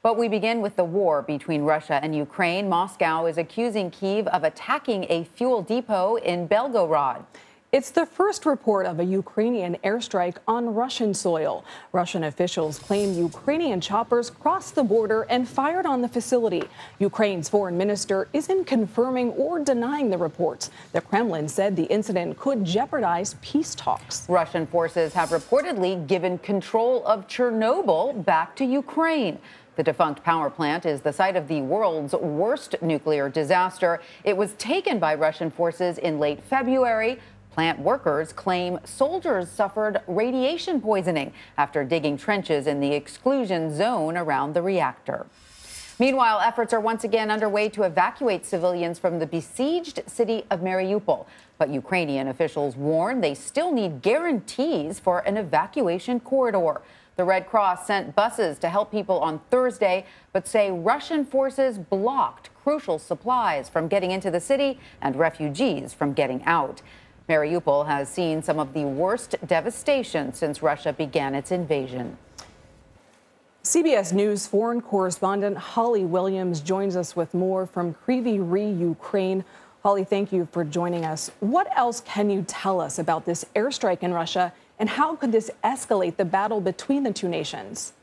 But we begin with the war between Russia and Ukraine. Moscow is accusing Kyiv of attacking a fuel depot in Belgorod. It's the first report of a Ukrainian airstrike on Russian soil. Russian officials claim Ukrainian choppers crossed the border and fired on the facility. Ukraine's foreign minister isn't confirming or denying the reports. The Kremlin said the incident could jeopardize peace talks. Russian forces have reportedly given control of Chernobyl back to Ukraine. The defunct power plant is the site of the world's worst nuclear disaster. It was taken by Russian forces in late February. Plant workers claim soldiers suffered radiation poisoning after digging trenches in the exclusion zone around the reactor. Meanwhile, efforts are once again underway to evacuate civilians from the besieged city of Mariupol. But Ukrainian officials warn they still need guarantees for an evacuation corridor. The Red Cross sent buses to help people on Thursday, but say Russian forces blocked crucial supplies from getting into the city and refugees from getting out. Mariupol has seen some of the worst devastation since Russia began its invasion. CBS News foreign correspondent Holly Williams joins us with more from Kryvyi Rih, Ukraine. Holly, thank you for joining us. What else can you tell us about this airstrike in Russia, and how could this escalate the battle between the two nations?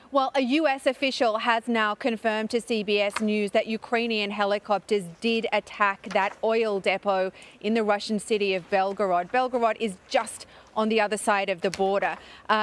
Well, a U.S. official has now confirmed to CBS News that Ukrainian helicopters did attack that oil depot in the Russian city of Belgorod. Belgorod is just on the other side of the border.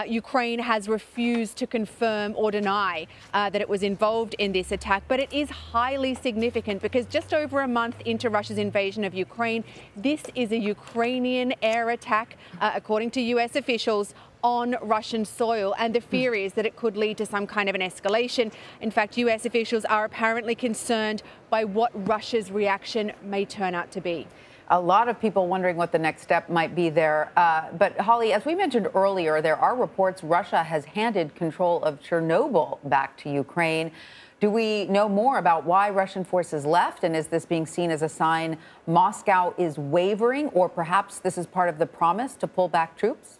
Ukraine has refused to confirm or deny that it was involved in this attack, but it is highly significant because just over a month into Russia's invasion of Ukraine, this is a Ukrainian air attack, according to U.S. officials, on Russian soil, and the fear is that it could lead to some kind of an escalation. In fact, U.S. officials are apparently concerned by what Russia's reaction may turn out to be. A lot of people wondering what the next step might be there. But Holly, as we mentioned earlier, there are reports Russia has handed control of Chernobyl back to Ukraine. Do we know more about why Russian forces left? And is this being seen as a sign Moscow is wavering, or perhaps this is part of the promise to pull back troops?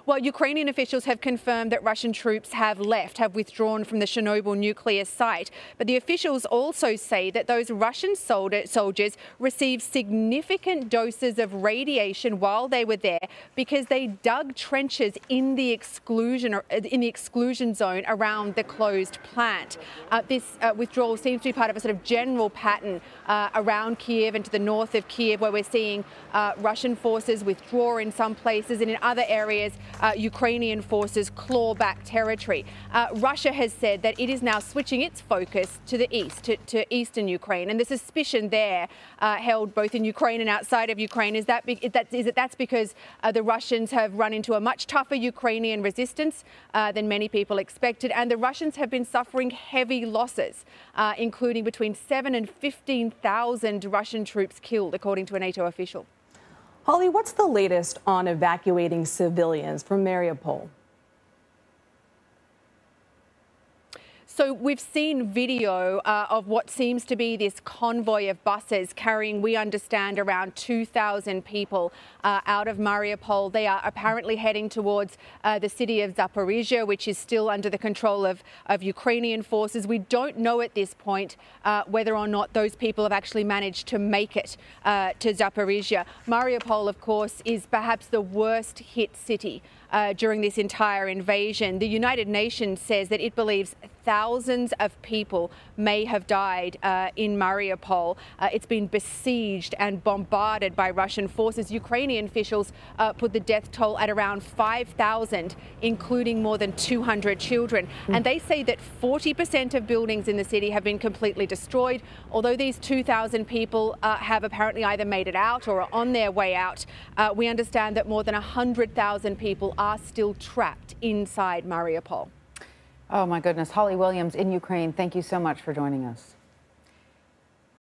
Well, Ukrainian officials have confirmed that Russian troops have withdrawn from the Chernobyl nuclear site. But the officials also say that those Russian soldiers received significant doses of radiation while they were there because they dug trenches in the exclusion zone around the closed plant. This withdrawal seems to be part of a sort of general pattern around Kyiv and to the north of Kyiv, where we're seeing Russian forces withdraw in some places, and in other areas Ukrainian forces claw back territory. Russia has said that it is now switching its focus to the east, to eastern Ukraine, and the suspicion there held both in Ukraine and outside of Ukraine is that that's because the Russians have run into a much tougher Ukrainian resistance than many people expected, and the Russians have been suffering heavy losses, including between 7,000 and 15,000 Russian troops killed, according to a NATO official. Holly, what's the latest on evacuating civilians from Mariupol? So we've seen video of what seems to be this convoy of buses carrying, we understand, around 2,000 people out of Mariupol. They are apparently heading towards the city of Zaporizhia, which is still under the control of Ukrainian forces. We don't know at this point whether or not those people have actually managed to make it to Zaporizhia. Mariupol, of course, is perhaps the worst hit city during this entire invasion. The United Nations says that it believes thousands of people may have died in Mariupol. It's been besieged and bombarded by Russian forces. Ukrainian officials put the death toll at around 5,000, including more than 200 children. And they say that 40% of buildings in the city have been completely destroyed. Although these 2,000 people have apparently either made it out or are on their way out, we understand that more than 100,000 people are still trapped inside Mariupol. Oh, my goodness. Holly Williams in Ukraine, thank you so much for joining us.